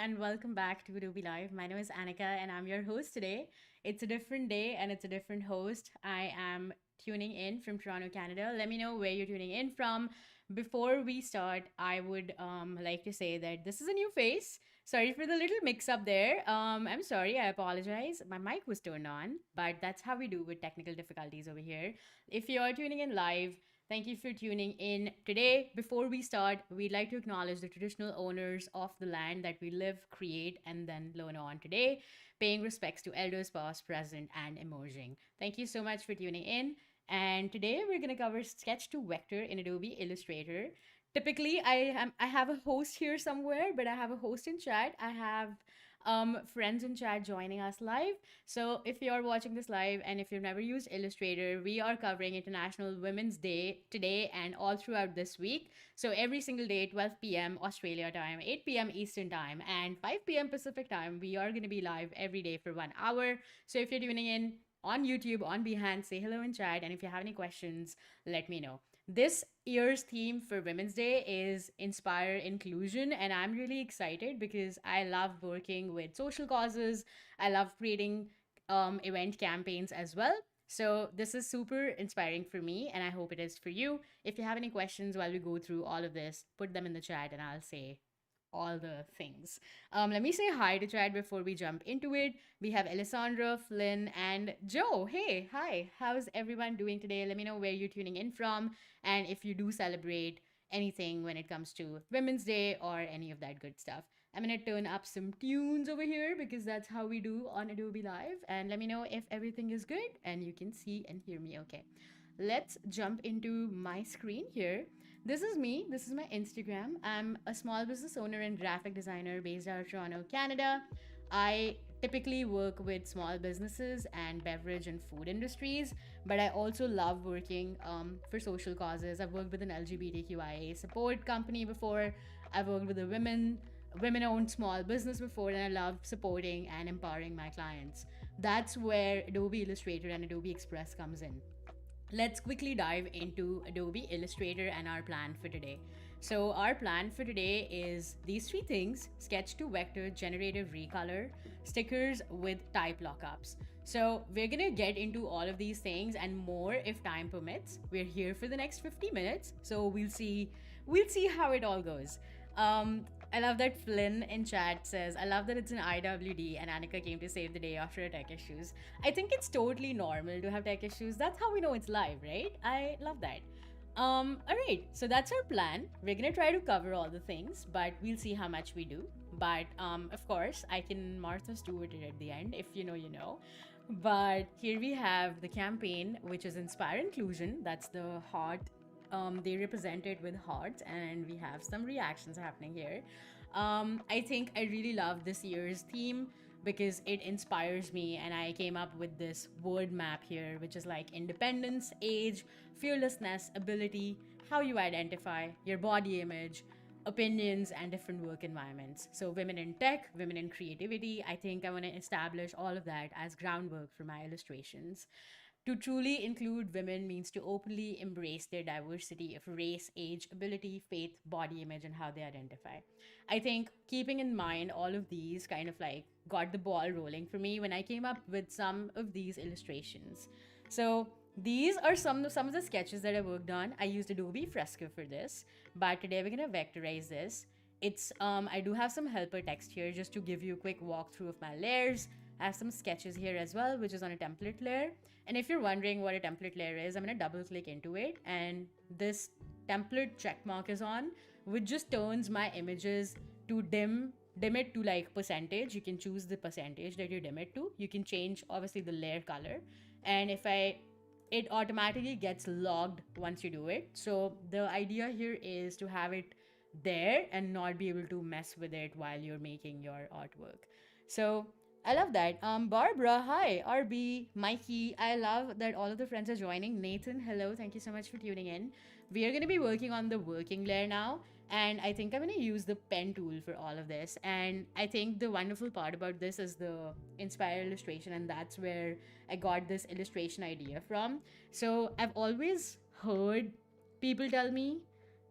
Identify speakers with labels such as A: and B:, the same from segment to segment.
A: and welcome back to Adobe Live. My name is Anika and I'm your host today. It's a different day and it's a different host. I am tuning in from Toronto, Canada. Let me know where you're tuning in from. Before we start, I would like to say that this is a new face. Sorry for the little mix up there. I'm sorry, I apologize. My mic was turned on, but that's how we do with technical difficulties over here. If you're tuning in live, thank you for tuning in today. Before we start, we'd like to acknowledge the traditional owners of the land that we live, create, and then learn on today, paying respects to elders past, present, and emerging. Thank you so much for tuning in. And today we're going to cover sketch to vector in Adobe Illustrator. Typically, I have a host here somewhere, but I have a host in chat. I have friends in chat joining us live. So if you're watching this live and if you've never used Illustrator, we are covering International Women's Day today and all throughout this week. So every single day, 12 p.m. Australia time, 8 p.m. Eastern time, and 5 p.m. Pacific time, we are going to be live every day for 1 hour. So if you're tuning in on YouTube, on Behance, say hello in chat. And if you have any questions, let me know. This year's theme for Women's Day is Inspire Inclusion, and I'm really excited because I love working with social causes. I love creating event campaigns as well. So this is super inspiring for me, and I hope it is for you. If you have any questions while we go through all of this, put them in the chat, and I'll say all the things. Let me say hi to chat before we jump into it. We have Alessandra, Flynn, and Joe. Hey, hi. How's everyone doing today? Let me know where you're tuning in from and if you do celebrate anything when it comes to Women's Day or any of that good stuff. I'm gonna turn up some tunes over here because that's how we do on Adobe Live. And let me know if everything is good and you can see and hear me okay. Let's jump into my screen here. This is me. This is my Instagram. I'm a small business owner and graphic designer based out of Toronto, Canada. I typically work with small businesses and beverage and food industries, but I also love working for social causes. I've worked with an LGBTQIA support company before. I've worked with a women-owned small business before, and I love supporting and empowering my clients. That's where Adobe Illustrator and Adobe Express comes in. Let's quickly dive into Adobe Illustrator and our plan for today. So our plan for today is these three things: sketch to vector, generative recolor, stickers with type lockups. So we're gonna get into all of these things and more if time permits. We're here for the next 50 minutes, so we'll see how it all goes. I love that Flynn in chat says, I love that it's an IWD and Anika came to save the day after a tech issues. I think it's totally normal to have tech issues. That's how we know it's live, right? I love that. Alright, so that's our plan. We're gonna try to cover all the things, but we'll see how much we do. But of course, I can Martha Stewart it at the end. If you know, you know. But here we have the campaign, which is Inspire Inclusion. That's the heart. They represent it with hearts, and we have some reactions happening here. I think I really love this year's theme because it inspires me, and I came up with this word map here, which is like independence, age, fearlessness, ability, how you identify, your body image, opinions, and different work environments. So, women in tech, women in creativity. I think I want to establish all of that as groundwork for my illustrations. To truly include women means to openly embrace their diversity of race, age, ability, faith, body image, and how they identify. I think keeping in mind all of these kind of like got the ball rolling for me when I came up with some of these illustrations. So these are some of the sketches that I worked on. I used Adobe Fresco for this, but today we're gonna vectorize this. It's I do have some helper text here just to give you a quick walkthrough of my layers. I have some sketches here as well, which is on a template layer. And if you're wondering what a template layer is, I'm gonna double click into it, and this template checkmark is on, which just turns my images to dim it to like percentage. You can choose the percentage that you dim it to. You can change obviously the layer color, and it automatically gets logged once you do it. So the idea here is to have it there and not be able to mess with it while you're making your artwork. So I love that. Barbara, hi. RB, Mikey. I love that all of the friends are joining. Nathan, hello. Thank you so much for tuning in. We are going to be working on the working layer now. And I think I'm going to use the pen tool for all of this. And I think the wonderful part about this is the Inspire illustration. And that's where I got this illustration idea from. So I've always heard people tell me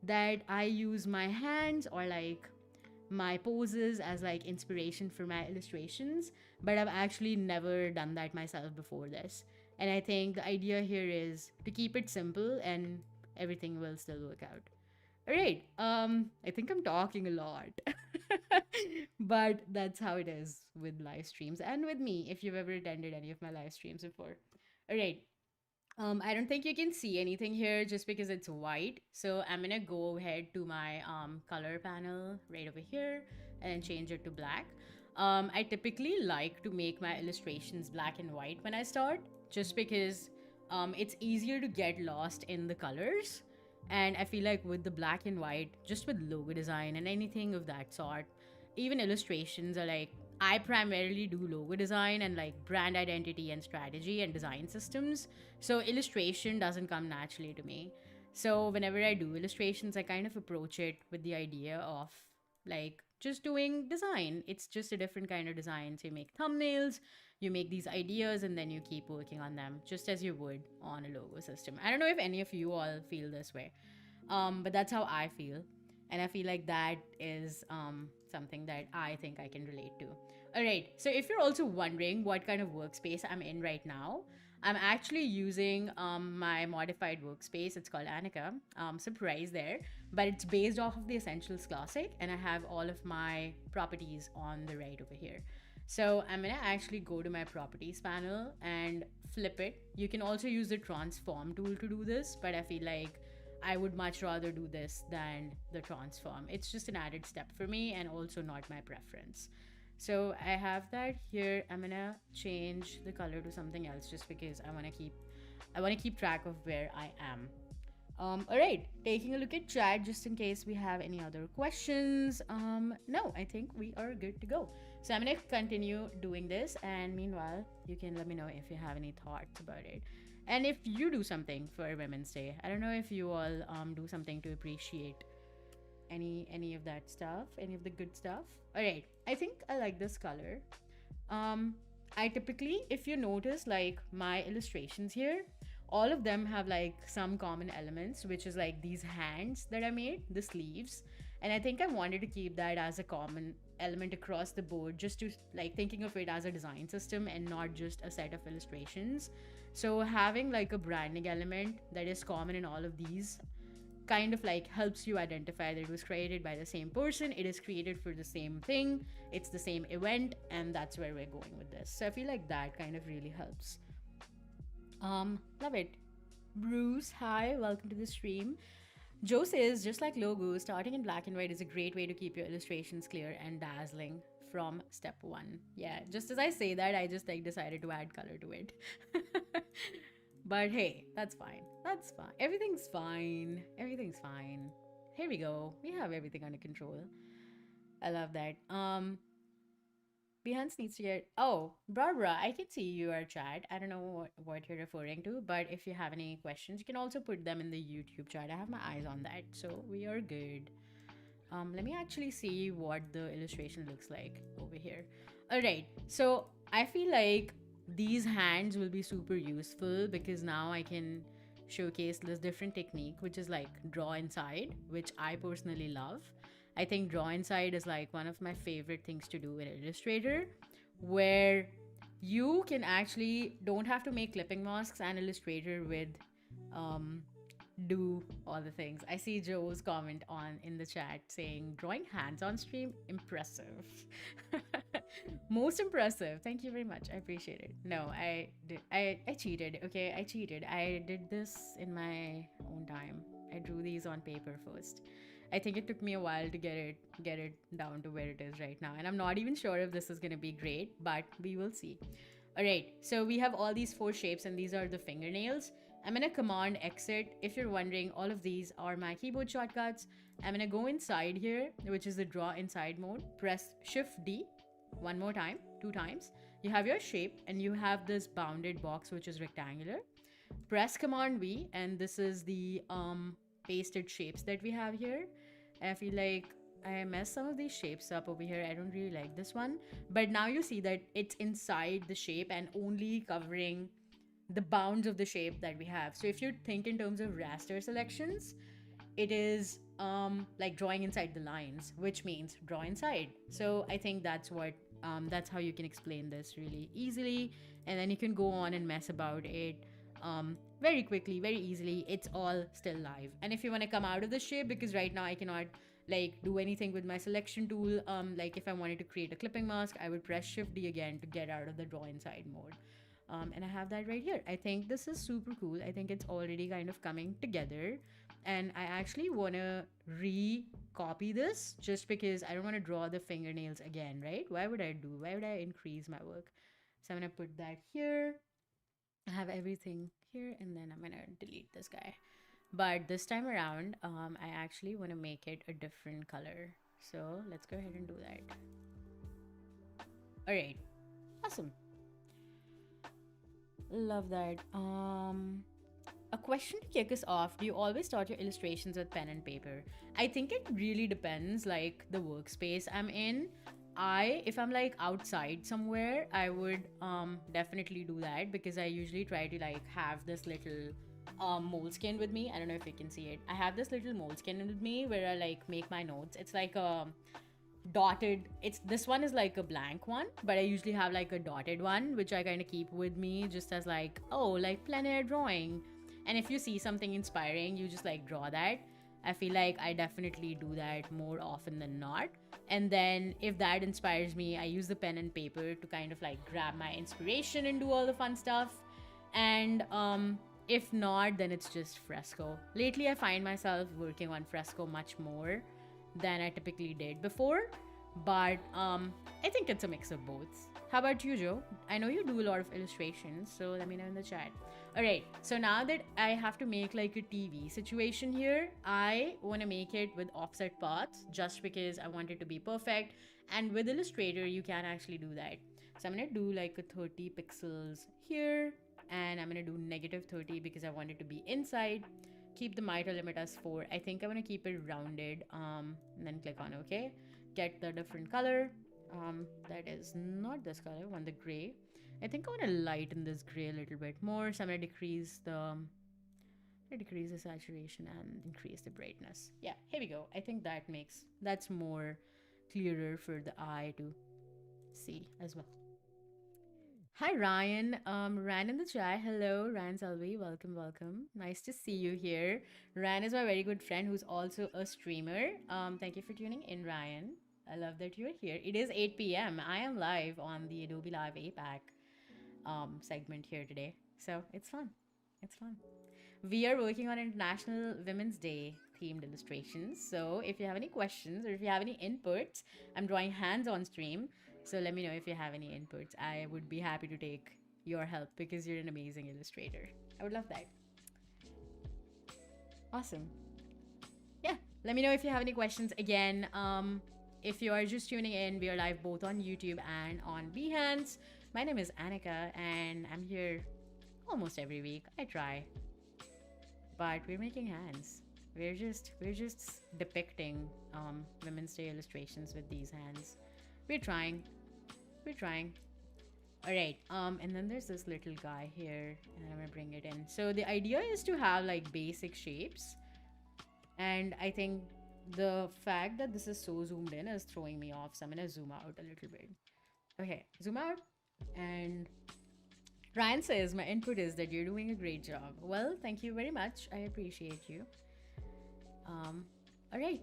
A: that I use my hands or like my poses as like inspiration for my illustrations, but I've actually never done that myself before this. And I think the idea here is to keep it simple and everything will still work out. All right. I think I'm talking a lot. But that's how it is with live streams and with me if you've ever attended any of my live streams before. All right. I don't think you can see anything here just because it's white. So I'm gonna go ahead to my color panel right over here and change it to black. I typically like to make my illustrations black and white when I start, just because it's easier to get lost in the colors. And I feel like with the black and white, just with logo design and anything of that sort, even illustrations are like, I primarily do logo design and like brand identity and strategy and design systems. So illustration doesn't come naturally to me. So whenever I do illustrations, I kind of approach it with the idea of like just doing design. It's just a different kind of design. So you make thumbnails, you make these ideas, and then you keep working on them just as you would on a logo system. I don't know if any of you all feel this way, but that's how I feel. And I feel like that is something that I think I can relate to. All right. So if you're also wondering what kind of workspace I'm in right now, I'm actually using my modified workspace. It's called Anika. Surprise there. But it's based off of the Essentials Classic, and I have all of my properties on the right over here. So I'm gonna actually go to my properties panel and flip it. You can also use the transform tool to do this, but I feel like I would much rather do this than the transform. It's just an added step for me and also not my preference. So I have that here. I'm gonna change the color to something else just because I want to keep track of where I am. All right, taking a look at chat just in case we have any other questions. No, I think we are good to go. So I'm gonna continue doing this, and meanwhile, you can let me know if you have any thoughts about it. And if you do something for Women's Day, I don't know if you all do something to appreciate any of that stuff, any of the good stuff. All right, I think I like this color. Um, I typically, if you notice, like my illustrations here, all of them have like some common elements, which is like these hands that I made, the sleeves. And I think I wanted to keep that as a common element across the board, just to like thinking of it as a design system and not just a set of illustrations. So having like a branding element that is common in all of these kind of like helps you identify that it was created by the same person, it is created for the same thing, it's the same event, and that's where we're going with this. So I feel like that kind of really helps. Love it. Bruce, hi, welcome to the stream. Joe says, just like logos, starting in black and white is a great way to keep your illustrations clear and dazzling from step one. Yeah, just as I say that, I just like decided to add color to it. But hey, that's fine. That's fine. Everything's fine. Everything's fine. Here we go. We have everything under control. I love that. Behance needs to get. Oh, Barbara, I can see your chat. I don't know what you're referring to, but if you have any questions, you can also put them in the YouTube chat. I have my eyes on that, so we are good. Let me actually see what the illustration looks like over here. All right, so I feel like these hands will be super useful because now I can showcase this different technique, which is like draw inside, which I personally love. I think draw inside is like one of my favorite things to do in Illustrator, where you can actually don't have to make clipping masks and Illustrator with um, do all the things. I see Joe's comment on in the chat saying drawing hands on stream impressive. Most impressive. Thank you very much. I appreciate it. No, I did I cheated. Okay, I cheated. I did this in my own time. I drew these on paper first. I think it took me a while to get it down to where it is right now. And I'm not even sure if this is going to be great, but we will see. All right. So we have all these four shapes and these are the fingernails. I'm going to command exit. If you're wondering, all of these are my keyboard shortcuts. I'm going to go inside here, which is the draw inside mode. Press Shift D one more time, two times. You have your shape and you have this bounded box, which is rectangular. Press Command V, and this is the pasted shapes that we have here. I feel like I messed some of these shapes up over here. I don't really like this one, but now you see that it's inside the shape and only covering the bounds of the shape that we have. So if you think in terms of raster selections, it is like drawing inside the lines, which means draw inside. So I think that's how you can explain this really easily, and then you can go on and mess about it very quickly, very easily. It's all still live. And if you want to come out of the shape, because right now I cannot like do anything with my selection tool, like if I wanted to create a clipping mask, I would press Shift D again to get out of the draw inside mode. And I have that right here. I think this is super cool. I think it's already kind of coming together. And I actually want to re-copy this just because I don't want to draw the fingernails again, right? Why would I increase my work? So I'm going to put that here. I have everything here, and then I'm going to delete this guy. But this time around, I actually want to make it a different color. So let's go ahead and do that. All right. Awesome. Love that. A question to kick us off: do you always start your illustrations with pen and paper? I think it really depends, like the workspace I'm in. If I'm like outside somewhere, I would definitely do that because I usually try to like have this little moleskin with me. I don't know if you can see it. I have this little moleskin with me where I like make my notes. It's like a dotted, it's this one is like a blank one, but I usually have like a dotted one which I kind of keep with me just as like, oh, like plein air drawing. And if you see something inspiring, you just like draw that. I feel like I definitely do that more often than not. And then if that inspires me, I use the pen and paper to kind of like grab my inspiration and do all the fun stuff. And if not, then it's just fresco. Lately I find myself working on fresco much more than I typically did before. But I think it's a mix of both. How about you, Joe? I know you do a lot of illustrations, so let me know in the chat. Alright, so now that I have to make like a TV situation here, I want to make it with offset paths just because I want it to be perfect. And with Illustrator, you can actually do that. So I'm going to do like a 30 pixels here, and I'm going to do negative 30 because I want it to be inside. Keep the miter limit as 4. I think I want to keep it rounded, and then click on OK. Get the different color. That is not this color, I want the gray. I think I want to lighten this gray a little bit more, so I'm going to decrease the saturation and increase the brightness. Yeah, here we go. I think that's more clearer for the eye to see as well. Hi Ryan. Ryan in the chat. Hello, Ryan Salvi. Welcome, welcome. Nice to see you here. Ryan is my very good friend who's also a streamer. Thank you for tuning in, Ryan. I love that you're here. It is 8 p.m. I am live on the Adobe Live APAC segment here today. So it's fun. It's fun. We are working on International Women's Day themed illustrations. So if you have any questions or if you have any inputs, I'm drawing hands on stream. So let me know if you have any inputs. I would be happy to take your help because you're an amazing illustrator. I would love that. Awesome. Yeah, let me know if you have any questions. Again, if you are just tuning in, we are live both on YouTube and on Behance. My name is Anika and I'm here almost every week. I try. But we're making hands. We're just depicting Women's Day illustrations with these hands. We're trying. All right. And then there's this little guy here, and I'm gonna bring it in. So the idea is to have like basic shapes, and I think the fact that this is so zoomed in is throwing me off. So I'm gonna zoom out a little bit. Okay, zoom out. And Ryan says my input is that you're doing a great job. Well, thank you very much. I appreciate you. All right.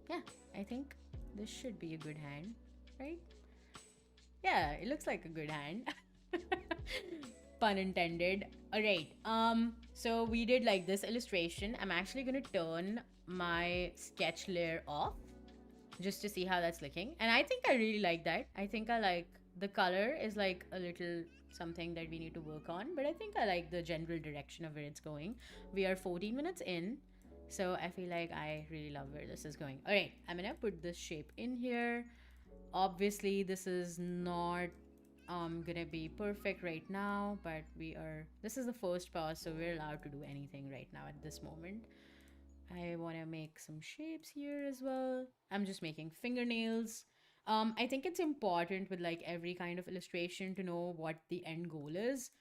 A: Yeah, I think this should be a good hand, right? Yeah, it looks like a good hand. Pun intended. All right. So we did like this illustration. I'm actually gonna turn my sketch layer off just to see how that's looking. And I think I really like that. I think I like the color is like a little something that we need to work on, but I think I like the general direction of where it's going. We are 14 minutes in, so I feel like I really love where this is going. All right, I'm gonna put this shape in here. Obviously this is not gonna be perfect right now, but this is the first pass, so we're allowed to do anything right now at this moment. I want to make some shapes here as well. I'm just making fingernails. I think it's important with like every kind of illustration to know what the end goal is.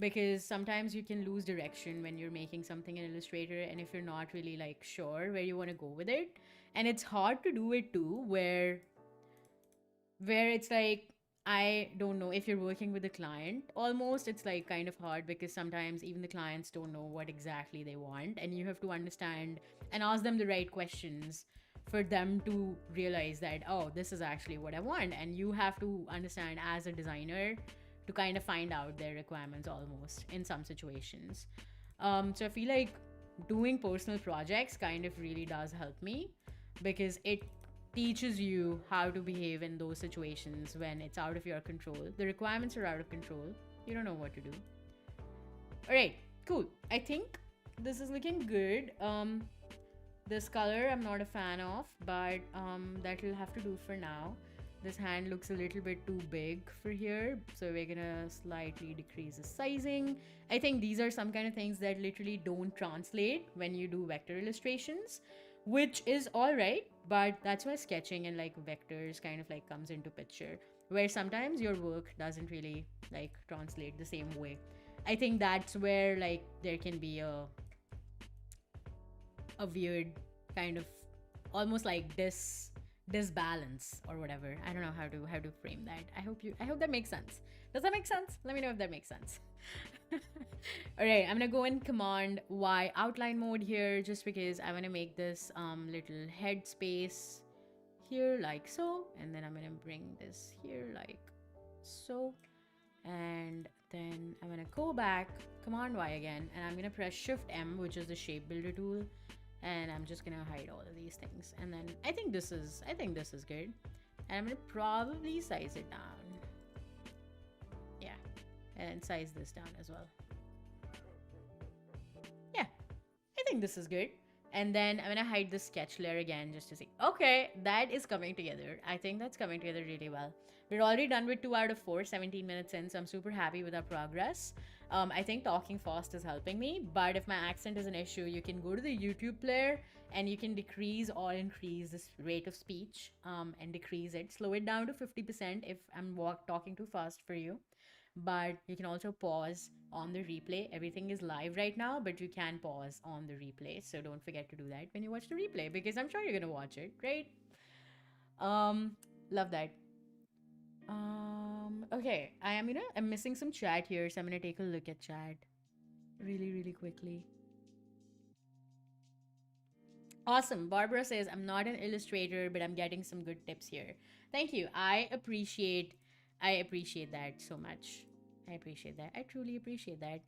A: because sometimes you can lose direction when you're making something in Illustrator, and if you're not really like sure where you want to go with it. And it's hard to do it too, where it's like, I don't know, if you're working with a client, almost it's like kind of hard because sometimes even the clients don't know what exactly they want, and you have to understand and ask them the right questions for them to realize that, oh, this is actually what I want. And you have to understand as a designer to kind of find out their requirements almost in some situations. So I feel like doing personal projects kind of really does help me because it teaches you how to behave in those situations when it's out of your control. The requirements are out of control. You don't know what to do. All right, cool. I think this is looking good. This color I'm not a fan of, but that will have to do for now. This hand looks a little bit too big for here, so we're gonna slightly decrease the sizing. I think these are some kind of things that literally don't translate when you do vector illustrations, which is all right, but that's why sketching and like vectors kind of like comes into picture, where sometimes your work doesn't really like translate the same way. I think that's where like there can be a weird kind of almost like disbalance or whatever. I don't know how to frame that. I hope that makes sense. Does that make sense? Let me know if that makes sense. All right, I'm gonna go in Command Y outline mode here just because I want to make this little head space here like so, and then I'm gonna bring this here like so, and then I'm gonna go back Command Y again, and I'm gonna press Shift M, which is the shape builder tool, and I'm just gonna hide all of these things. And then I think this is good, and I'm gonna probably size it down. Yeah, and size this down as well. Yeah, I think this is good. And then I'm gonna hide the sketch layer again just to see. Okay, that is coming together. I think that's coming together really well. We're already done with 2 out of 4, 17 minutes in, so I'm super happy with our progress. I think talking fast is helping me, but if my accent is an issue, you can go to the YouTube player and you can decrease or increase this rate of speech and decrease it. Slow it down to 50% if I'm talking too fast for you. But you can also pause on the replay. Everything is live right now, but you can pause on the replay. So don't forget to do that when you watch the replay because I'm sure you're going to watch it, right? Love that. Okay, I'm missing some chat here, so I'm gonna take a look at chat really quickly. Awesome. Barbara says, I'm not an illustrator, but I'm getting some good tips here. Thank you. I appreciate that so much. I appreciate that. I truly appreciate that.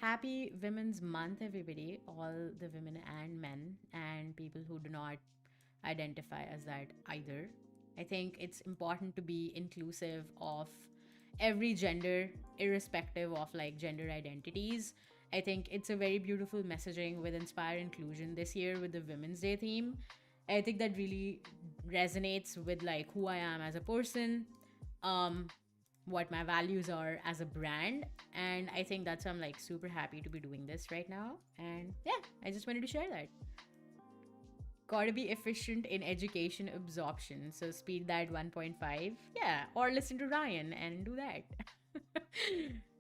A: Happy Women's Month, everybody. All the women and men and people who do not identify as that either. I think it's important to be inclusive of every gender, irrespective of like gender identities. I think it's a very beautiful messaging with Inspire Inclusion this year with the Women's Day theme. I think that really resonates with like who I am as a person, what my values are as a brand, and I think that's why I'm like super happy to be doing this right now. And yeah, I just wanted to share that. Gotta be efficient in education absorption, so speed that 1.5. Yeah, or listen to Ryan and do that.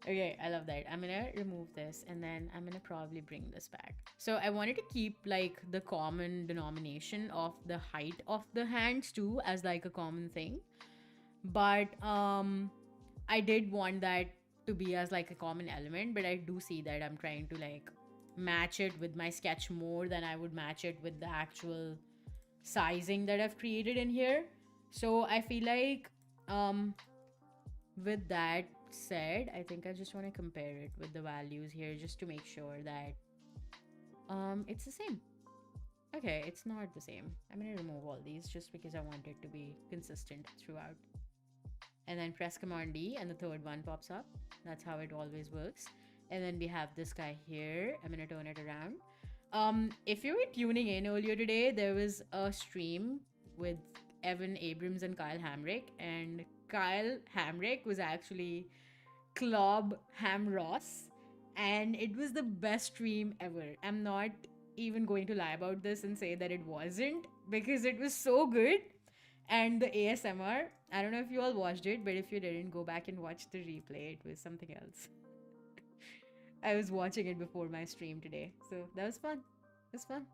A: Okay, I love that. I'm gonna remove this and then I'm gonna probably bring this back. So I wanted to keep like the common denomination of the height of the hands too as like a common thing, but I did want that to be as like a common element, but I do see that I'm trying to like match it with my sketch more than I would match it with the actual sizing that I've created in here. So I feel like with that said, I think I just want to compare it with the values here just to make sure that it's the same. Okay, it's not the same. I'm gonna remove all these just because I want it to be consistent throughout. And then press Command D and the third one pops up. That's how it always works. And then we have this guy here. I'm gonna turn it around. If you were tuning in earlier today, there was a stream with Evan Abrams and Kyle Hamrick, and Kyle Hamrick was actually Club Ham Ross, and it was the best stream ever. I'm not even going to lie about this and say that it wasn't, because it was so good. And the ASMR, I don't know if you all watched it, but if you didn't, go back and watch the replay. It was something else. I was watching it before my stream today. So that was fun. It was fun.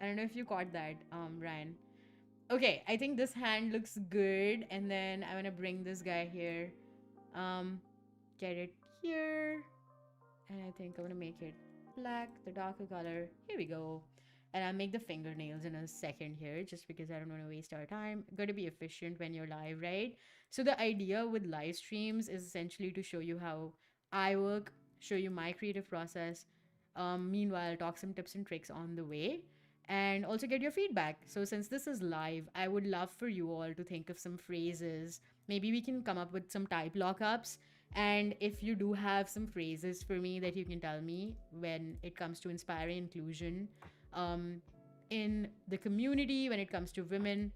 A: I don't know if you caught that, Ryan. Okay, I think this hand looks good. And then I'm gonna bring this guy here. Um, get it here. And I think I'm gonna make it black, the darker color. Here we go. And I'll make the fingernails in a second here just because I don't want to waste our time. Gotta be efficient when you're live, right? So the idea with live streams is essentially to show you how I work, show you my creative process. Meanwhile, talk some tips and tricks on the way and also get your feedback. So since this is live, I would love for you all to think of some phrases. Maybe we can come up with some type lockups, and if you do have some phrases for me that you can tell me when it comes to inspiring inclusion um, in the community, when it comes to women,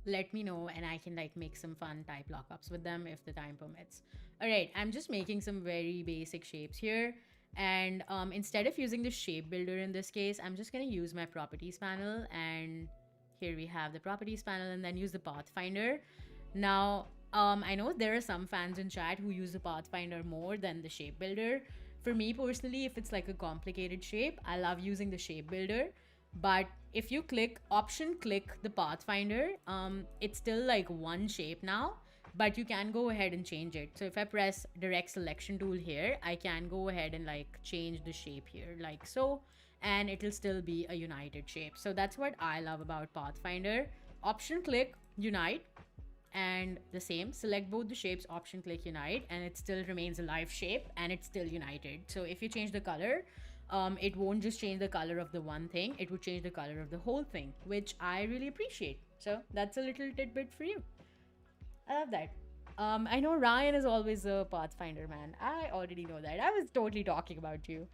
A: let me know and I can like make some fun type lockups with them if the time permits. All right, I'm just making some very basic shapes here. And instead of using the shape builder in this case, I'm just going to use my properties panel. And here we have the properties panel and then use the pathfinder. Now, I know there are some fans in chat who use the Pathfinder more than the shape builder. For me personally, if it's like a complicated shape, I love using the shape builder. But if you click the Pathfinder, it's still like one shape now, but you can go ahead and change it. So if I press direct selection tool here, I can go ahead and like change the shape here like so, and it'll still be a united shape. So that's what I love about Pathfinder. Option click unite, and the same, select both the shapes, option click unite, and it still remains a live shape and it's still united. So if you change the color, it won't just change the color of the one thing, it would change the color of the whole thing, which I really appreciate. So that's a little tidbit for you. I love that. I know Ryan is always a Pathfinder man. I already know that. I was totally talking about you.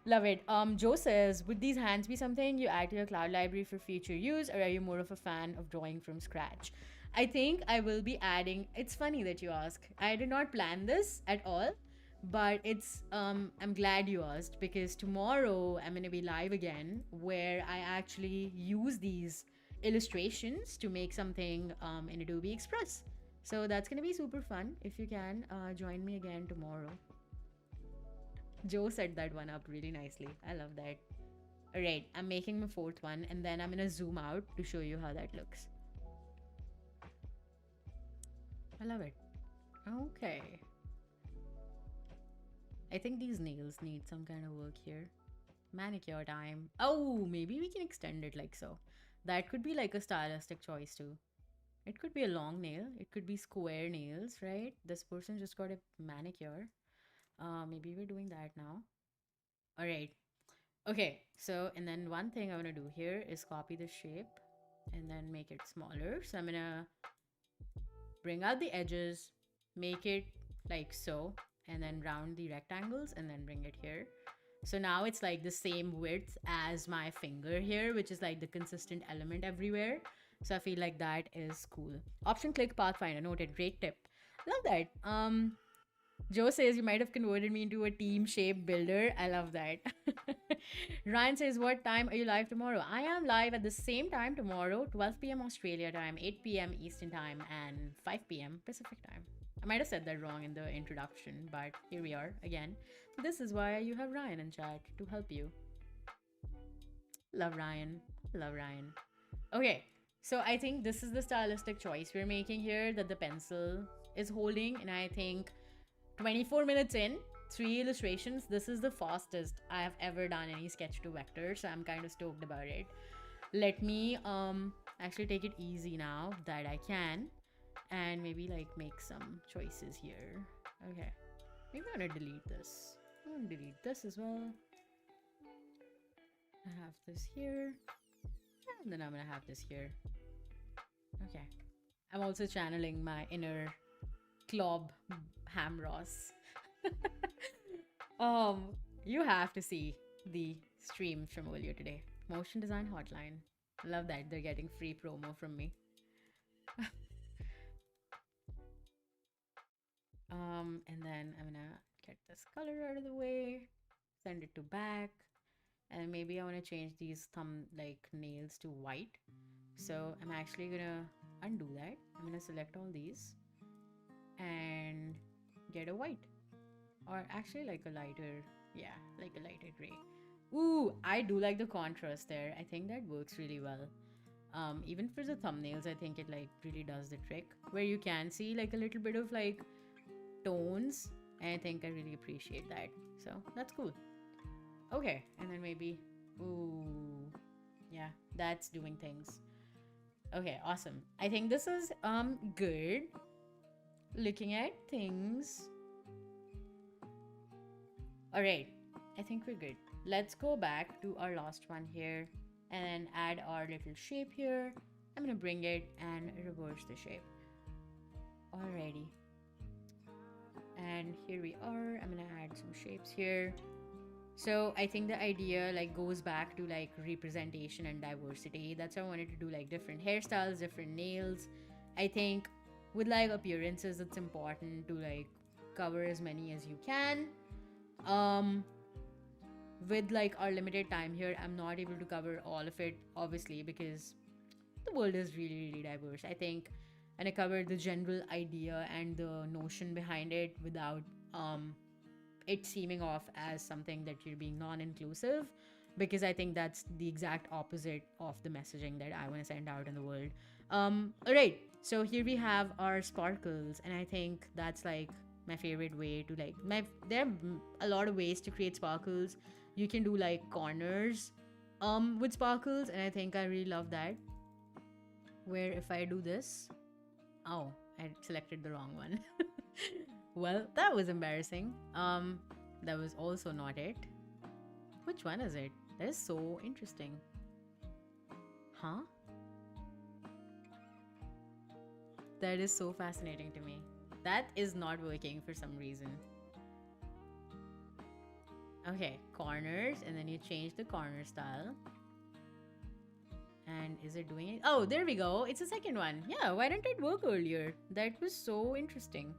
A: Love it. Joe says, would these hands be something you add to your cloud library for future use, or are you more of a fan of drawing from scratch? I think I will be adding. It's funny that you ask. I did not plan this at all, but I'm glad you asked because tomorrow I'm gonna be live again where I actually use these illustrations to make something in Adobe Express. So that's gonna be super fun. If you can join me again tomorrow. Joe set that one up really nicely. I love that. Alright, I'm making my fourth one and then I'm gonna zoom out to show you how that looks. I love it. Okay. I think these nails need some kind of work here. Manicure time. Oh, maybe we can extend it like so. That could be like a stylistic choice too. It could be a long nail. It could be square nails, right? This person just got a manicure. Maybe we're doing that now. All right. Okay. So, and then one thing I want to do here is copy the shape and then make it smaller. So I'm going to bring out the edges, make it like so, and then round the rectangles and then bring it here. So now it's like the same width as my finger here, which is like the consistent element everywhere. So I feel like that is cool. Option click Pathfinder. Noted. Great tip. Love that. Joe says you might have converted me into a team shape builder. I love that. Ryan says, what time are you live tomorrow? I am live at the same time tomorrow, 12 p.m. Australia time, 8 p.m. Eastern time, and 5 p.m. Pacific time. I might have said that wrong in the introduction, but here we are again. This is why you have Ryan in chat to help you. Love Ryan. Love Ryan. Okay, so I think this is the stylistic choice we're making here that the pencil is holding, and I think 24 minutes in, 3 illustrations. This is the fastest I have ever done any sketch to vector, so I'm kind of stoked about it. Let me actually take it easy now that I can, and maybe like make some choices here. Okay, maybe I'm gonna delete this. I'm gonna delete this as well. I have this here, and then I'm gonna have this here. Okay, I'm also channeling my inner Clob Hamross. You have to see the stream from earlier today. Motion Design Hotline. Love that they're getting free promo from me. And then I'm gonna get this color out of the way, send it to back, and maybe I want to change these thumb like nails to white. So I'm actually gonna undo that. I'm gonna select all these and get a white. Or actually like a lighter, yeah, like a lighter gray. Ooh, I do like the contrast there. I think that works really well. Even for the thumbnails, I think it like really does the trick where you can see like a little bit of like tones, and I think I really appreciate that. So that's cool. Okay, and then maybe, ooh, yeah, that's doing things. Okay, awesome. I think this is good. Looking at things. All right, I think we're good. Let's go back to our last one here and add our little shape here. I'm gonna bring it and reverse the shape. Alrighty. And here we are. I'm gonna add some shapes here. So I think the idea like goes back to like representation and diversity. That's why I wanted to do like different hairstyles, different nails. I think with like appearances, it's important to like cover as many as you can. Um, with like our limited time here, I'm not able to cover all of it, obviously, because the world is really, really diverse. I think, and I covered the general idea and the notion behind it without it seeming off as something that you're being non-inclusive, because I think that's the exact opposite of the messaging that I want to send out in the world. All right, so here we have our sparkles, and I think that's like my favorite way to like my. There are a lot of ways to create sparkles. You can do like corners, with sparkles, and I think I really love that. Where if I do this, oh, I selected the wrong one. Well, that was embarrassing. That was also not it. Which one is it? That is so interesting. Huh? That is so fascinating to me. That is not working for some reason. Okay, corners, and then you change the corner style. And is it doing it? Oh, there we go. It's the second one. Yeah, why didn't it work earlier? That was so interesting.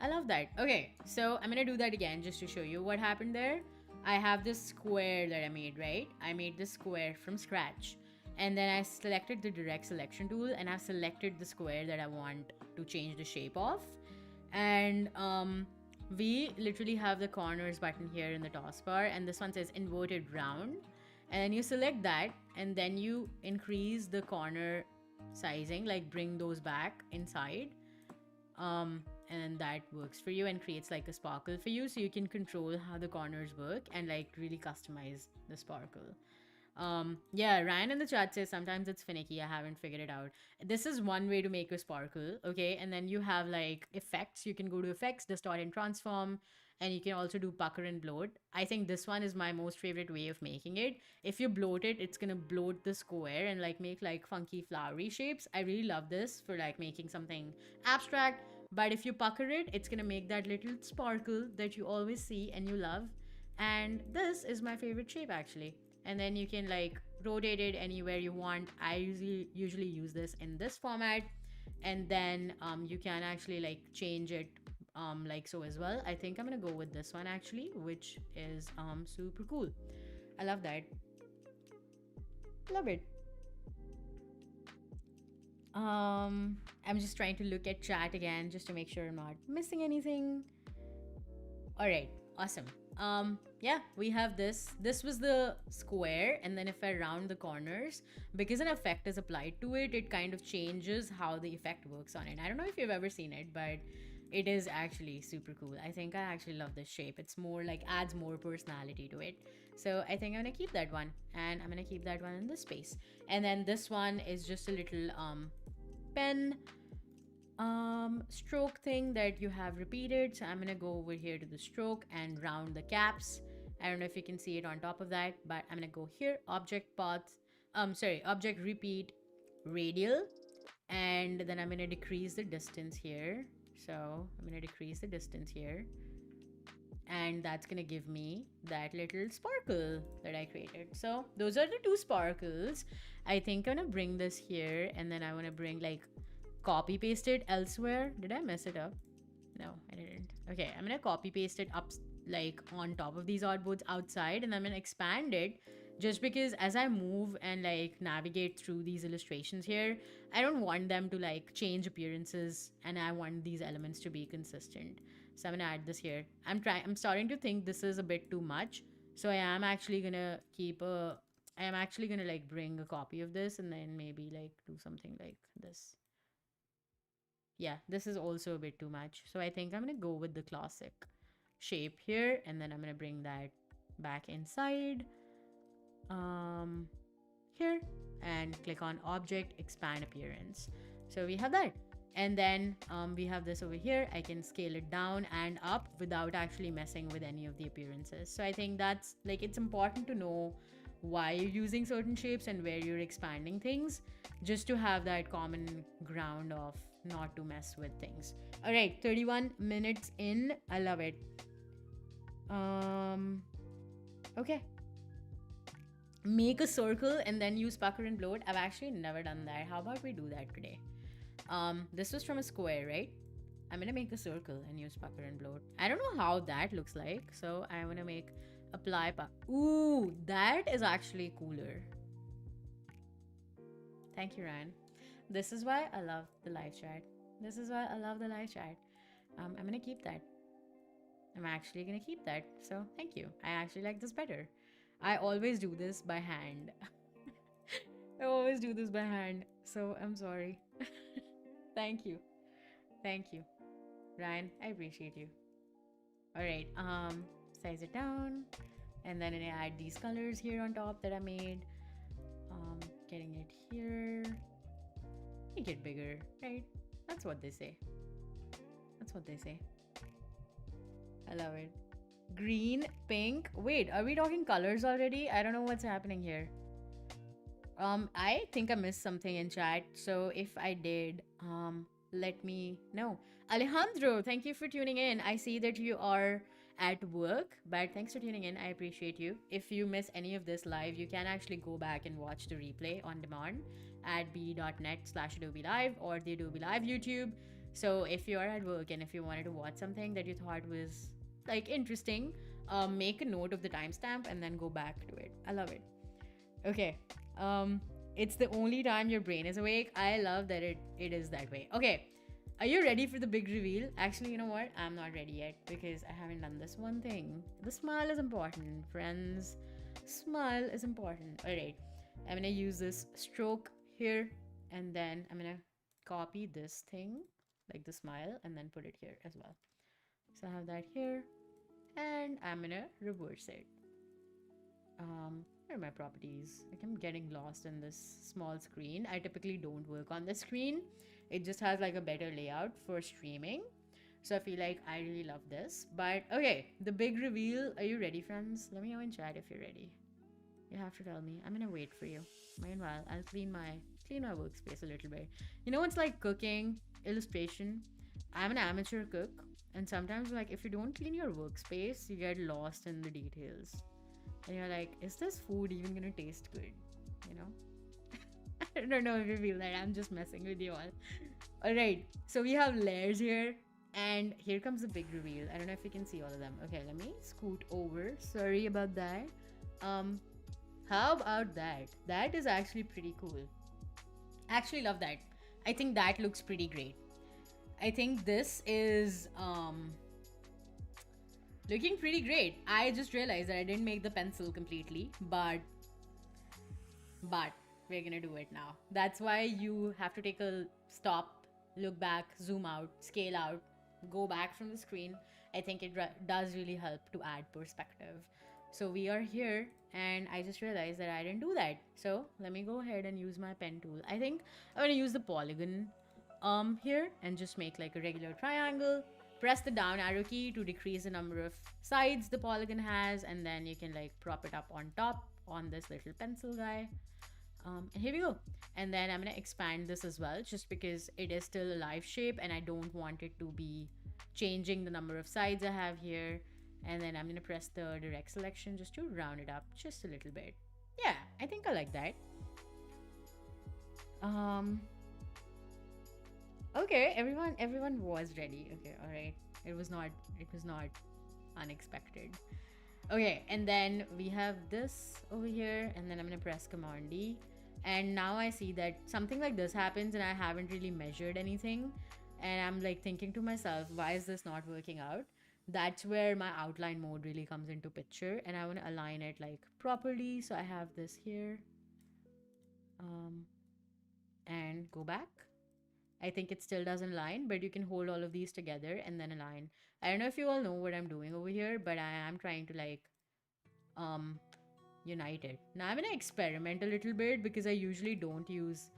A: I love that. Okay, so I'm gonna do that again just to show you what happened there. I have this square that I made, right? I made this square from scratch. And then I selected the direct selection tool and I've selected the square that I want to change the shape of. And we literally have the corners button here in the taskbar, and this one says inverted round. And then you select that, and then you increase the corner sizing, like bring those back inside. And that works for you and creates like a sparkle for you, so you can control how the corners work and like really customize the sparkle. Yeah, Ryan in the chat says sometimes it's finicky. I haven't figured it out. This is one way to make a sparkle, okay? And then you have like effects. You can go to effects, distort and transform, and you can also do pucker and bloat. I think this one is my most favorite way of making it. If you bloat it, it's gonna bloat the square and like make like funky flowery shapes. I really love this for like making something abstract. But if you pucker it, it's gonna make that little sparkle that you always see and you love. And this is my favorite shape actually. And then you can like rotate it anywhere you want. I usually use this in this format, and then you can actually like change it like so as well. I think I'm gonna go with this one actually, which is super cool. I love that. Love it. I'm just trying to look at chat again just to make sure I'm not missing anything. All right, awesome. Yeah, we have this was the square, and then if I round the corners, because an effect is applied to it, it kind of changes how the effect works on it. I don't know if you've ever seen it, but it is actually super cool. I think I actually love this shape. It's more like adds more personality to it. So I think I'm gonna keep that one, and I'm gonna keep that one in this space. And then this one is just a little pen stroke thing that you have repeated. So I'm gonna go over here to the stroke and round the caps. I don't know if you can see it on top of that, but I'm gonna go here, object path, object repeat radial, and then I'm gonna decrease the distance here. So I'm gonna decrease the distance here, and that's gonna give me that little sparkle that I created. So those are the two sparkles. I think I'm gonna bring this here, and then I want to bring like copy paste it elsewhere. Did I mess it up? No, I didn't. Okay, I'm gonna copy paste it up like on top of these artboards outside, and I'm gonna expand it just because as I move and like navigate through these illustrations here, I don't want them to like change appearances, and I want these elements to be consistent. So I'm gonna add this here. I'm starting to think this is a bit too much. So I am actually gonna I am actually gonna like bring a copy of this and then maybe like do something like this. Yeah, this is also a bit too much. So I think I'm gonna go with the classic shape here, and then I'm gonna bring that back inside here, and click on object, expand appearance. So we have that. And then we have this over here. I can scale it down and up without actually messing with any of the appearances. So I think that's like, it's important to know why you're using certain shapes and where you're expanding things, just to have that common ground of not to mess with things. All right, 31 minutes in. I love it. Okay. Make a circle and then use pucker and bloat. I've actually never done that. How about we do that today? This was from a square, right? I'm gonna make a circle and use pucker and bloat. I don't know how that looks like, so I'm gonna make apply pucker. Ooh, that is actually cooler. Thank you, Ryan. This is why I love the live chat. This is why I love the live chat. I'm gonna keep that. I'm actually gonna keep that. So thank you. I actually like this better. I always do this by hand. I always do this by hand. So I'm sorry. Thank you. Thank you. Ryan, I appreciate you. Alright, size it down. And then I add these colors here on top that I made. Getting it here. Make it bigger, right? That's what they say. That's what they say. I love it. Green, pink. Wait, are we talking colors already? I don't know what's happening here. I think I missed something in chat. So if I did, let me know. Alejandro, thank you for tuning in. I see that you are at work, but thanks for tuning in. I appreciate you. If you miss any of this live, you can actually go back and watch the replay on demand at be.net/Adobe Live or the Adobe Live YouTube. So if you're at work and if you wanted to watch something that you thought was like interesting, make a note of the timestamp and then go back to it. I love it. Okay. It's the only time your brain is awake. I love that it is that way. Okay. Are you ready for the big reveal? Actually, you know what? I'm not ready yet because I haven't done this one thing. The smile is important, friends. Smile is important. All right. I'm going to use this stroke here, and then I'm going to copy this thing, like the smile, and then put it here as well. So I have that here, and I'm going to reverse it. Where are my properties? Like, I'm getting lost in this small screen. I typically don't work on the screen. It just has like a better layout for streaming. So I feel like I really love this. But okay, the big reveal. Are you ready, friends? Let me know in chat if you're ready. You have to tell me. I'm gonna wait for you. Meanwhile, I'll clean my workspace a little bit. You know, it's like cooking, illustration. I'm an amateur cook, and sometimes like if you don't clean your workspace, you get lost in the details. And you're like, is this food even gonna taste good? You know? I don't know if you feel that. I'm just messing with you all. Alright, so we have layers here. And here comes the big reveal. I don't know if you can see all of them. Okay, let me scoot over. Sorry about that. How about that? That is actually pretty cool. I actually love that. I think that looks pretty great. I think this is looking pretty great. I just realized that I didn't make the pencil completely, but we're gonna do it now. That's why you have to take a stop, look back, zoom out, scale out, go back from the screen. I think it does really help to add perspective. So we are here, and I just realized that I didn't do that. So let me go ahead and use my pen tool. I think I'm gonna use the polygon here and just make like a regular triangle. Press the down arrow key to decrease the number of sides the polygon has, and then you can like prop it up on top on this little pencil guy. And here we go. And then I'm gonna expand this as well, just because it is still a live shape and I don't want it to be changing the number of sides I have here. And then I'm gonna press the direct selection just to round it up just a little bit. Yeah, I think I like that. Okay, everyone was ready. Okay, all right. It was not unexpected. Okay, and then we have this over here, and then I'm gonna press Command D, and now I see that something like this happens, and I haven't really measured anything, and I'm like thinking to myself, why is this not working out? That's where my outline mode really comes into picture, and I want to align it like properly. So I have this here, um, and go back. I think it still doesn't align, but you can hold all of these together and then align. I don't know if you all know what I'm doing over here, but I am trying to like um unite it. Now I'm gonna experiment a little bit because I usually don't use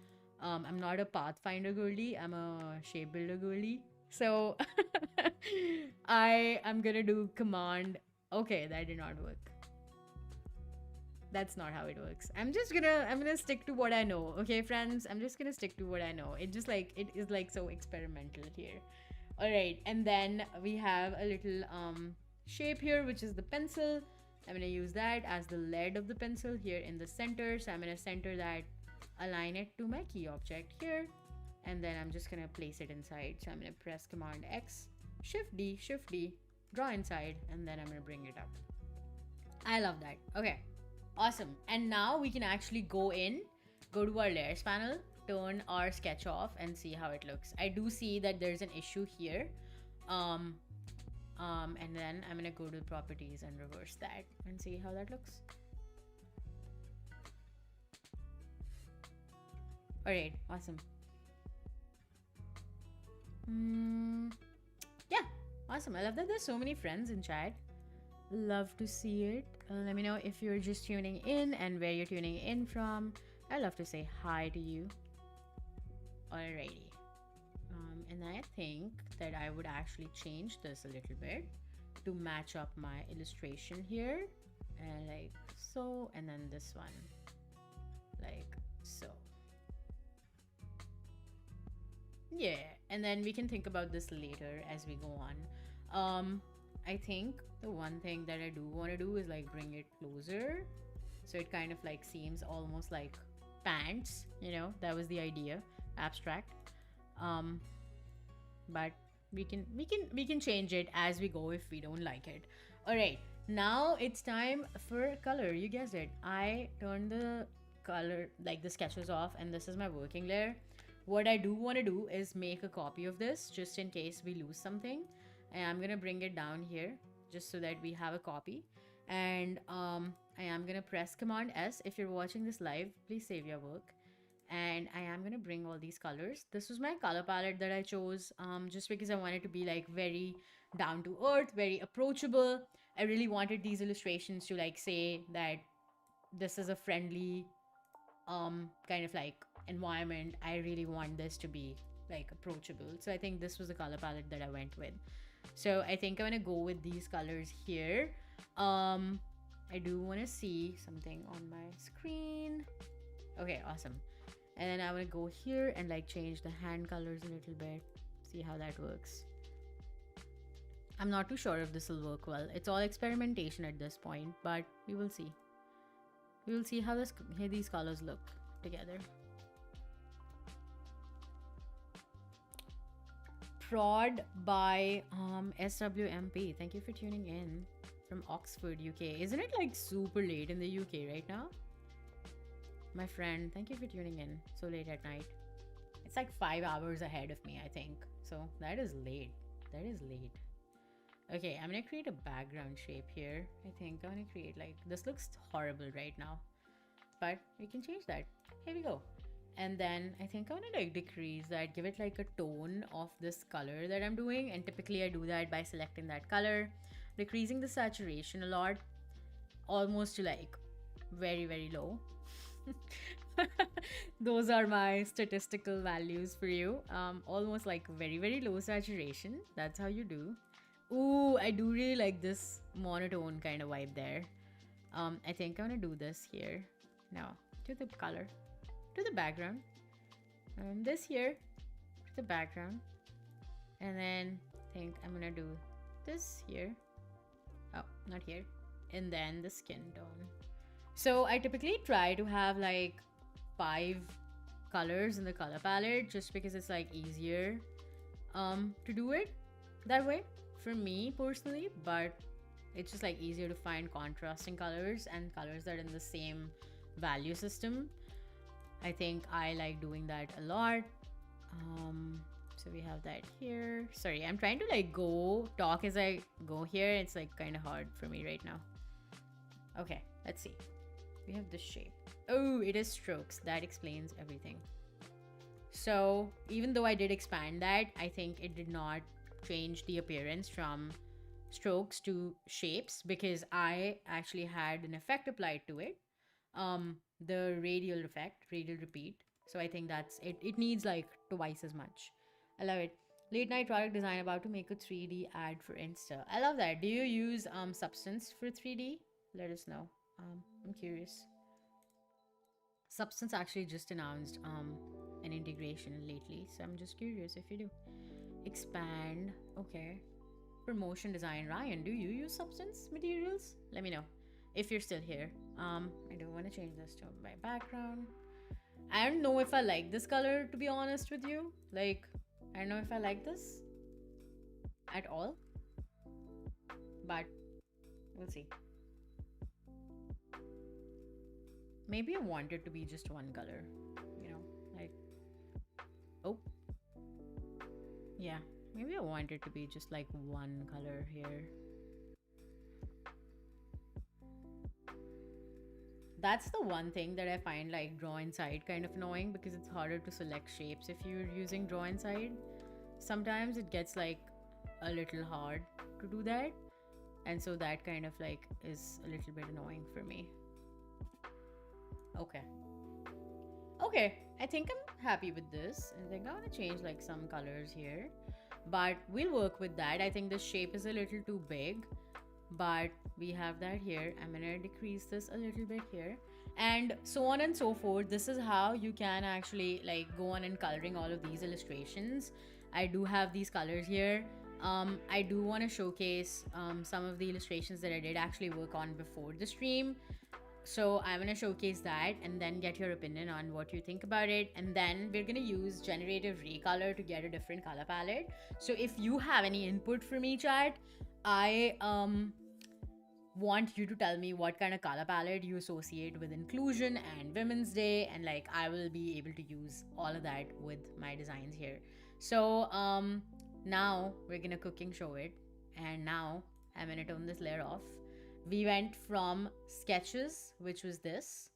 A: I'm not a pathfinder girly, I'm a shape builder girly. So I am gonna do command. Okay, that did not work. That's not how it works. I'm gonna stick to what I know. Okay, friends, I'm just gonna stick to what I know. It just like it is like so experimental here. All right, and then we have a little shape here, which is the pencil. I'm gonna use that as the lead of the pencil here in the center. So I'm gonna center that, align it to my key object here, and then I'm just gonna place it inside. So I'm gonna press Command X, Shift D, draw inside, and then I'm gonna bring it up. I love that. Okay, awesome. And now we can actually go to our layers panel, turn our sketch off, and see how it looks. I do see that there's an issue here. And then I'm gonna go to properties and reverse that and see how that looks. All right, awesome. Yeah, awesome. I love that there's so many friends in chat. Love to see it. Let me know if you're just tuning in and where you're tuning in from. I love to say hi to you. Alrighty. And I think that I would actually change this a little bit to match up my illustration here, and like so, and then this one like so. Yeah, and then we can think about this later as we go on. I think the one thing that I do want to do is like bring it closer, so it kind of like seems almost like pants, you know. That was the idea, abstract. But we can change it as we go if we don't like it. All right, now it's time for color. You guessed it, I turned the color, like the sketches, off, and this is my working layer. What I do want to do is make a copy of this just in case we lose something, and I'm gonna bring it down here just so that we have a copy. And I am gonna press Command S. If you're watching this live, please save your work. And I am gonna bring all these colors. This was my color palette that I chose just because I wanted to be like very down to earth, very approachable. I really wanted these illustrations to like say that this is a friendly kind of like environment. I really want this to be like approachable. So I think this was the color palette that I went with. So I think I'm gonna go with these colors here. I do want to see something on my screen. Okay, awesome. And then I'm gonna go here and like change the hand colors a little bit, see how that works. I'm not too sure if this will work well. It's all experimentation at this point, but we will see. We will see how these colors look together. Prod by SWMP. Thank you for tuning in from Oxford, UK. Isn't it like super late in the UK right now? My friend, thank you for tuning in so late at night. It's like 5 hours ahead of me, I think. So that is late. That is late. Okay, I'm gonna create a background shape here. I think I'm gonna create like, this looks horrible right now, but we can change that. Here we go. And then I think I'm gonna like decrease that, give it like a tone of this color that I'm doing. And typically I do that by selecting that color, decreasing the saturation a lot, almost to like very, very low. Those are my statistical values for you. Almost like very, very low saturation. That's how you do. Ooh, I do really like this monotone kind of vibe there. I think I'm gonna do this here. Now, to the color, to the background. This here, to the background. And then I think I'm gonna do this here. Oh, not here. And then the skin tone. So I typically try to have like 5 colors in the color palette just because it's like easier to do it that way for me personally, but it's just like easier to find contrasting colors and colors that are in the same value system. I think I like doing that a lot. So we have that here. Sorry, I'm trying to like talk as I go here. It's like kind of hard for me right now. Okay, let's see. We have this shape. Oh, it is strokes. That explains everything. So even though I did expand that, I think it did not change the appearance from strokes to shapes because I actually had an effect applied to it. The radial effect, radial repeat. So I think that's it. It needs like twice as much. I love it. Late night product design about to make a 3D ad for Insta. I love that. Do you use Substance for 3D? Let us know. I'm curious. Substance actually just announced an integration lately, so I'm just curious if you do. Expand. Okay. For motion design, Ryan, do you use Substance materials? Let me know if you're still here. I do want to change this to my background. I don't know if I like this color, to be honest with you. Like, I don't know if I like this at all, but we'll see. Maybe I want it to be just one color, you know, like, oh, yeah, maybe I want it to be just like one color here. That's the one thing that I find like draw inside kind of annoying because it's harder to select shapes if you're using draw inside. Sometimes it gets like a little hard to do that, and so that kind of like is a little bit annoying for me. Okay. Okay, I think I'm happy with this. I think I want to change like some colors here, but we'll work with that. I think the shape is a little too big, but we have that here. I'm gonna decrease this a little bit here, and so on and so forth. This is how you can actually like go on and coloring all of these illustrations. I do have these colors here. I do want to showcase some of the illustrations that I did actually work on before the stream. So I'm going to showcase that and then get your opinion on what you think about it. And then we're going to use generative recolor to get a different color palette. So if you have any input for me, chat, I want you to tell me what kind of color palette you associate with inclusion and Women's Day, and like I will be able to use all of that with my designs here. So now we're gonna cooking show it, and now I'm gonna turn this layer off. We went from sketches, which was this,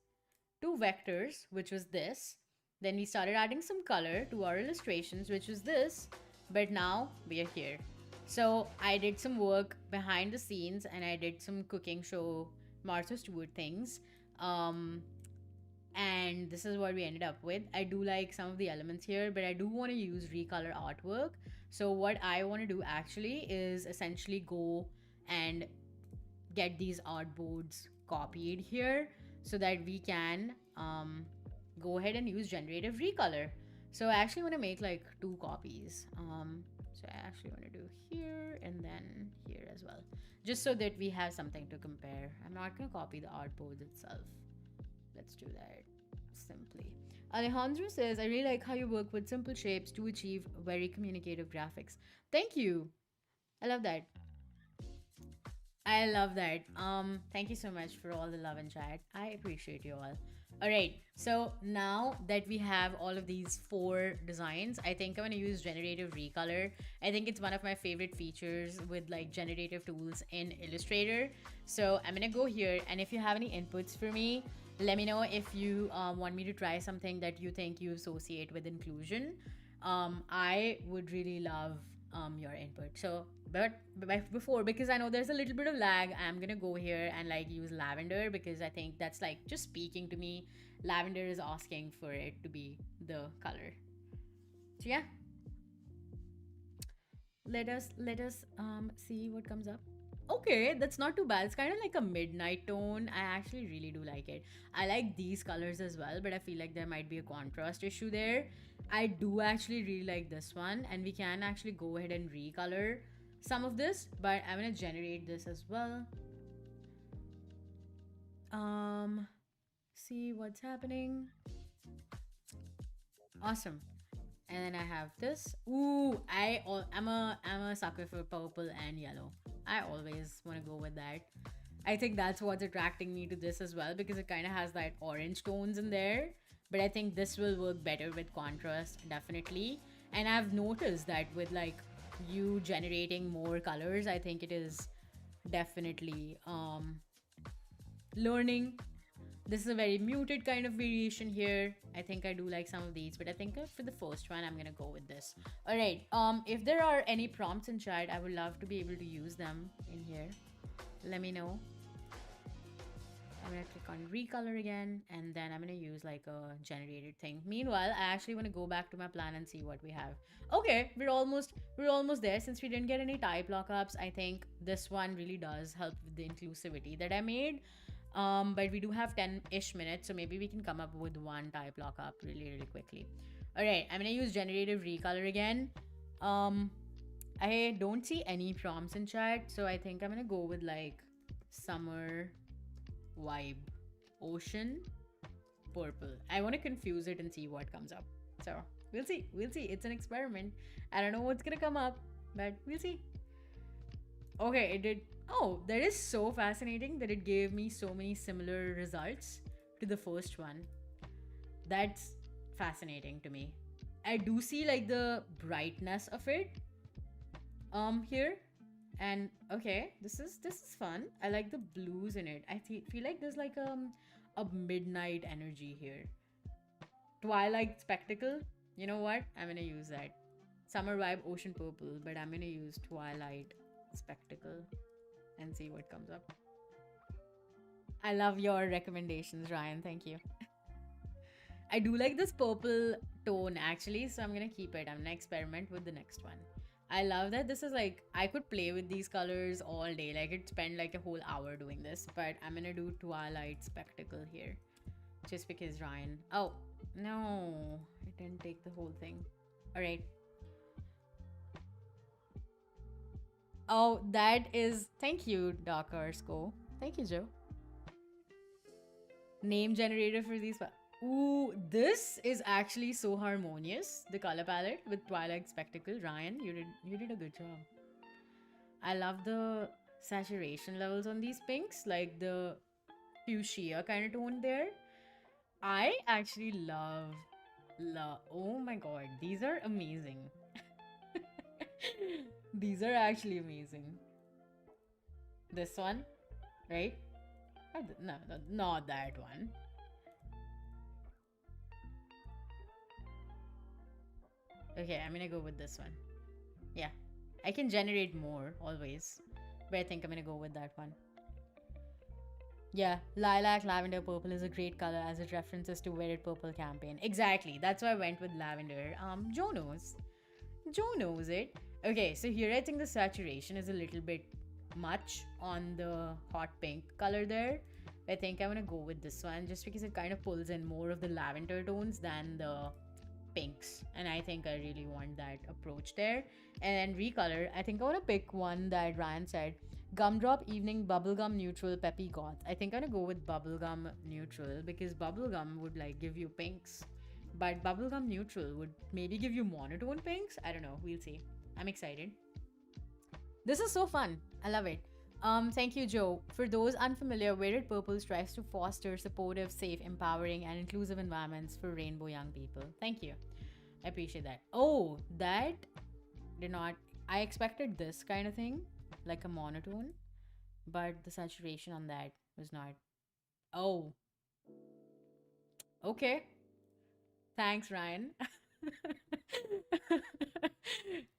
A: to vectors, which was this. Then we started adding some color to our illustrations, which was this, but now we are here. So I did some work behind the scenes and I did some cooking show Martha Stewart things. And this is what we ended up with. I do like some of the elements here, but I do want to use recolor artwork. So what I want to do actually is essentially go and get these artboards copied here so that we can go ahead and use generative recolor. So I actually want to make like 2 copies. So I actually want to do here and then here as well, just so that we have something to compare. I'm not going to copy the artboard itself. Let's do that simply. Alejandro says, I really like how you work with simple shapes to achieve very communicative graphics. Thank you. I love that. I love that. Thank you so much for all the love and chat. I appreciate you all. All right, so now that we have all of these 4 designs, I think I'm going to use generative recolor. I think it's one of my favorite features with like generative tools in Illustrator. So I'm going to go here, and if you have any inputs for me, let me know if you want me to try something that you think you associate with inclusion. I would really love your input. So but before, because I know there's a little bit of lag, I'm gonna go here and like use lavender, because I think that's like just speaking to me. Lavender is asking for it to be the color. So yeah, let us see what comes up. Okay, that's not too bad. It's kind of like a midnight tone. I actually really do like it. I like these colors as well, but I feel like there might be a contrast issue there. I do actually really like this one, and we can actually go ahead and recolor some of this, but I'm gonna generate this as well. See what's happening. Awesome. And then I have this. Ooh, I'm a sucker for purple and yellow. I always want to go with that. I think that's what's attracting me to this as well, because it kind of has that orange tones in there. But I think this will work better with contrast, definitely. And I've noticed that with like you generating more colors, I think it is definitely learning. This is a very muted kind of variation here. I think I do like some of these, but I think for the first one, I'm gonna go with this. All right. If there are any prompts in chat, I would love to be able to use them in here. Let me know. I'm gonna click on recolor again, and then I'm gonna use like a generated thing. Meanwhile, I actually want to go back to my plan and see what we have. Okay, we're almost there. Since we didn't get any type lockups, I think this one really does help with the inclusivity that I made. But we do have 10-ish minutes, so maybe we can come up with one type lockup really quickly. All right, I'm gonna use generative recolor again. Um, I don't see any prompts in chat, so I think I'm gonna go with like summer vibe, ocean, purple. I want to confuse it and see what comes up. So we'll see. We'll see. It's an experiment. I don't know what's gonna come up, but we'll see. Okay, it did. Oh, that is so fascinating that it gave me so many similar results to the first one. That's fascinating to me. I do see like the brightness of it here. And okay, this is fun. I like the blues in it. Feel like there's like a midnight energy here. Twilight spectacle. You know what? I'm gonna use that. Summer vibe, ocean purple, but I'm gonna use twilight spectacle and see what comes up. I love your recommendations, Ryan. Thank you. I do like this purple tone actually, so I'm gonna keep it. I'm gonna experiment with the next one. I love that this is like, I could play with these colors all day. Like, I could spend like a whole hour doing this, but I'm gonna do Twilight Spectacle here. Just because Ryan. Oh, no. It didn't take the whole thing. Alright. Oh, that is. Thank you, Doc Arsko. Thank you, Joe. Name generator for these. Ooh, this is actually so harmonious. The color palette with Twilight Spectacle. Ryan, you did a good job. I love the saturation levels on these pinks, like the fuchsia kind of tone there. I actually love. Oh my god, these are amazing. These are actually amazing. This one, right? No, not that one. Okay, I'm gonna go with this one. Yeah, I can generate more always, but I think I'm gonna go with that one. Yeah, lilac, lavender, purple is a great color as it references to Wear It Purple campaign. Exactly, that's why I went with lavender. Joe knows. Joe knows it. Okay, so here I think the saturation is a little bit much on the hot pink color there. I think I'm gonna go with this one just because it kind of pulls in more of the lavender tones than the pinks, and I think I really want that approach there. And then recolor, I think I want to pick one that Ryan said, gumdrop evening bubblegum neutral peppy goth. I think I'm gonna go with bubblegum neutral because bubblegum would like give you pinks, but bubblegum neutral would maybe give you monotone pinks. I don't know, we'll see. I'm excited. This is so fun. I love it. Thank you, Joe. For those unfamiliar, Wear It Purple strives to foster supportive, safe, empowering, and inclusive environments for rainbow young people. Thank you. I appreciate that. Oh, that did not. I expected this kind of thing, like a monotone, but the saturation on that was not. Oh, okay. Thanks, Ryan.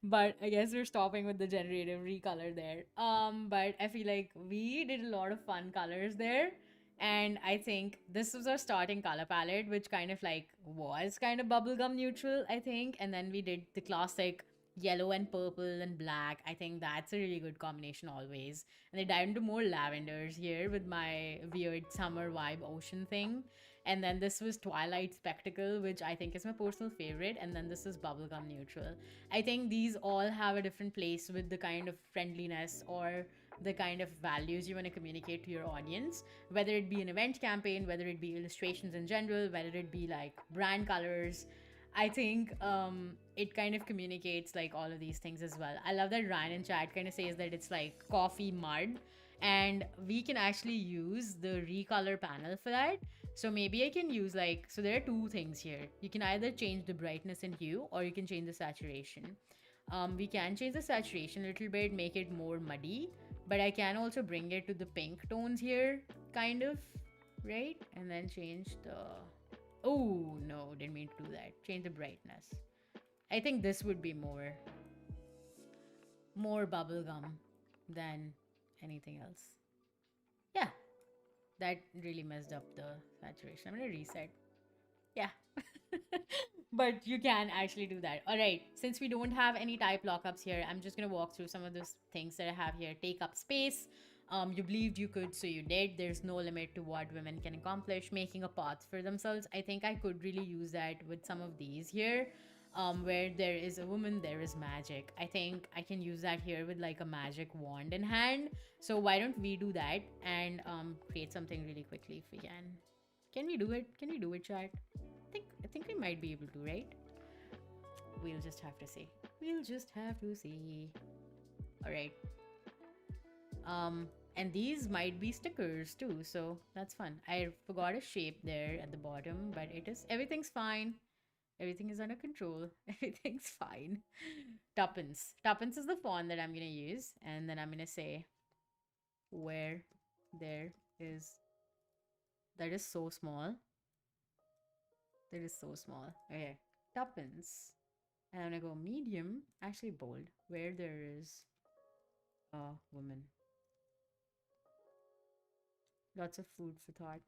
A: But I guess we're stopping with the generative recolor there. But I feel like we did a lot of fun colors there. And I think this was our starting color palette, which kind of like was kind of bubblegum neutral, I think. And then we did the classic yellow and purple and black. I think that's a really good combination always. And they dived into more lavenders here with my weird summer vibe ocean thing. And then this was Twilight Spectacle, which I think is my personal favorite. And then this is Bubblegum Neutral. I think these all have a different place with the kind of friendliness or the kind of values you want to communicate to your audience, whether it be an event campaign, whether it be illustrations in general, whether it be like brand colors. I think it kind of communicates like all of these things as well. I love that Ryan in chat kind of says that it's like coffee mud, and we can actually use the recolor panel for that. So maybe I can use like, so there are two things here. You can either change the brightness and hue, or you can change the saturation. We can change the saturation a little bit, make it more muddy, but I can also bring it to the pink tones here, kind of, right? And then change the, oh no, didn't mean to do that. Change the brightness. I think this would be more bubblegum than anything else. Yeah, that really messed up the saturation. I'm gonna reset. Yeah. But you can actually do that. All right. Since we don't have any type lockups here, I'm just going to walk through some of those things that I have here. Take up space. You believed you could, so you did. There's no limit to what women can accomplish. Making a path for themselves. I think I could really use that with some of these here. Where there is a woman, there is magic. I think I can use that here with like a magic wand in hand. So why don't we do that and create something really quickly if we can? Can we do it? Can we do it, chat? I think we might be able to, right? We'll just have to see. We'll just have to see. All right. And these might be stickers too, so that's fun. I forgot a shape there at the bottom, but everything's fine. Everything is under control. Everything's fine. Tuppence. Tuppence is the font that I'm gonna use, and then I'm gonna say where there is. That is so small. That is so small. Okay. Tuppence. And I'm gonna go medium, actually bold, where there is a woman. Lots of food for thought.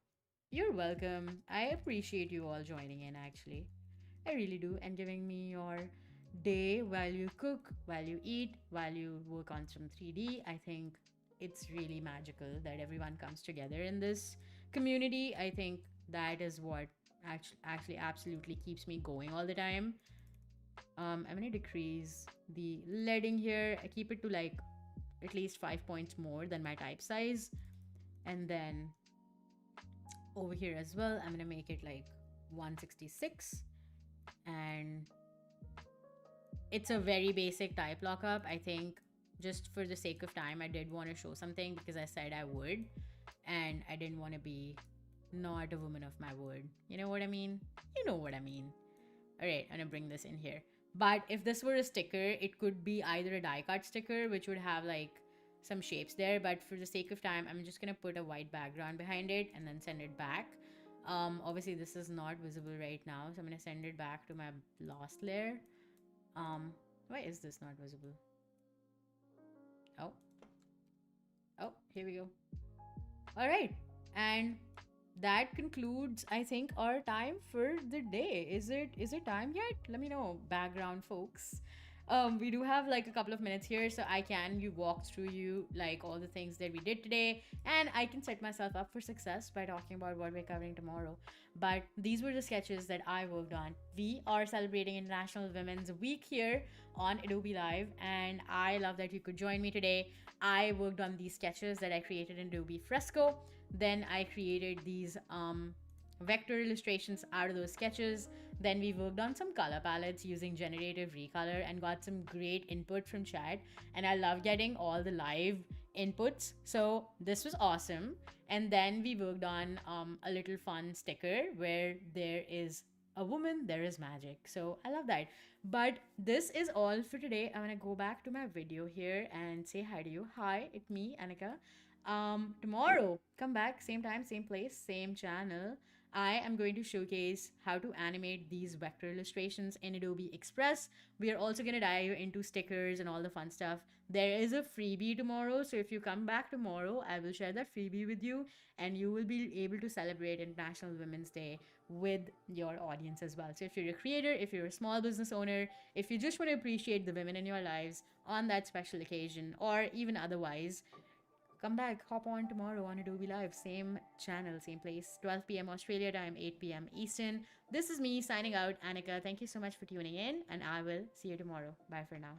A: You're welcome. I appreciate you all joining in, actually. I really do. And giving me your day while you cook, while you eat, while you work on some 3D. I think it's really magical that everyone comes together in this community. I think that is what actually absolutely keeps me going all the time. I'm gonna decrease the leading here. I keep it to like at least 5 points more than my type size. And then over here as well, I'm gonna make it like 166. And it's a very basic type lockup. I think just for the sake of time, I did want to show something because I said I would. And I didn't want to be not a woman of my word. You know what I mean? You know what I mean. All right, I'm gonna bring this in here. But if this were a sticker, it could be either a die cut sticker, which would have like some shapes there. But for the sake of time, I'm just gonna put a white background behind it and then send it back. Obviously this is not visible right now, so I'm gonna send it back to my last layer. Why is this not visible? Oh, here we go. All right, and that concludes, I think, our time for the day. Is it time yet? Let me know, background folks. We do have like a couple of minutes here, so I can you walk through you like all the things that we did today, and I can set myself up for success by talking about what we're covering tomorrow. But these were the sketches that I worked on. We are celebrating International Women's Week here on Adobe Live, and I love that you could join me today. I worked on these sketches that I created in Adobe Fresco. Then I created these vector illustrations out of those sketches. Then we worked on some color palettes using generative recolor and got some great input from chat. And I love getting all the live inputs. So this was awesome. And then we worked on a little fun sticker where there is a woman, there is magic. So I love that. But this is all for today. I'm gonna go back to my video here and say hi to you. Hi, it's me, Anika. Tomorrow, come back, same time, same place, same channel. I am going to showcase how to animate these vector illustrations in Adobe Express. We are also going to dive into stickers and all the fun stuff. There is a freebie tomorrow, so if you come back tomorrow, I will share that freebie with you, and you will be able to celebrate International Women's Day with your audience as well. So if you're a creator, if you're a small business owner, if you just want to appreciate the women in your lives on that special occasion, or even otherwise, come back, hop on tomorrow on Adobe Live. Same channel, same place, 12 p.m. Australia time, 8 p.m. Eastern. This is me signing out, Anika. Thank you so much for tuning in, and I will see you tomorrow. Bye for now.